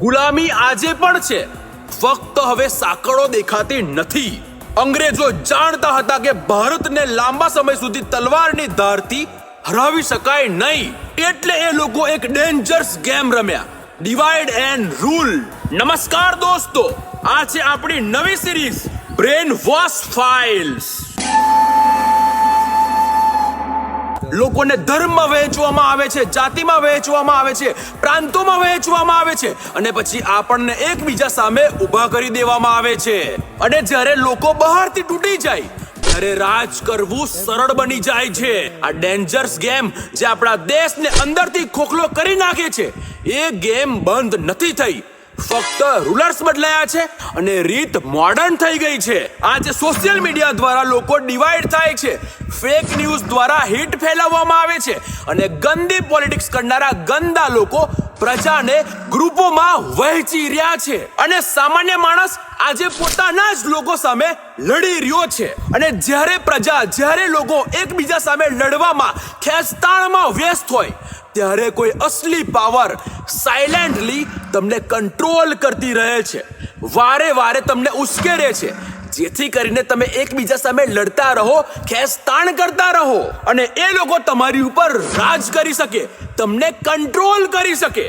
ગુલામી આજે પણ છે, ફક્ત હવે સાંકળો દેખાતી નથી. અંગ્રેજો જાણતા હતા કે ભારતને લાંબા સમય સુધી તલવારની ધારથી હરાવી શકાય નહીં, એટલે એ લોકો એક ડેન્જરસ ગેમ રમ્યા, ડિવાઈડ એન્ડ રૂલ. નમસ્કાર દોસ્તો, આ છે આપણી નવી સિરીઝ બ્રેન વોશ ફાઇલ્સ. લોકોને ધર્મમાં વહેંચવામાં આવે છે, જાતિમાં વહેંચવામાં આવે છે, પ્રાંતોમાં વહેંચવામાં આવે છે, અને પછી આપણને એકબીજા સામે ઊભા કરી દેવામાં આવે છે. અને જ્યારે લોકો બહારથી તૂટી જાય ત્યારે રાજ કરવું સરળ બની જાય છે. આ ડેન્જરસ ગેમ જે આપણા દેશને અંદરથી ખોખલો કરી નાખે છે, એ ગેમ બંધ નથી થઈ, ફક્ત રૂલર્સ બદલાયા છે અને રીત મોડર્ન થઈ ગઈ છે. આજે સોશિયલ મીડિયા દ્વારા લોકો ડિવાઈડ થાય છે, ફેક ન્યૂઝ દ્વારા હિટ ફેલાવવામાં આવે છે, અને ગંદી પોલિટિક્સ કરનારા ગંદા લોકો પ્રજાને ગ્રુપોમાં વહેંચી રહ્યા છે. અને સામાન્ય માણસ આજે પોતાના જ લોકો સામે લડી રહ્યો છે. અને જ્યારે લોકો એકબીજા સામે લડવામાં ખેંચતાણમાં વ્યસ્ત હોય, ત્યારે કોઈ અસલી પાવર સાયલેન્ટલી તમને કંટ્રોલ કરતી રહે છે, વારે વારે તમને ઉશ્કેરે છે, જેથી કરીને તમે એકબીજા સામે લડતા રહો, ખેંચતાણ કરતા રહો, અને એ લોકો તમારી ઉપર રાજ કરી શકે, તમને કંટ્રોલ કરી શકે.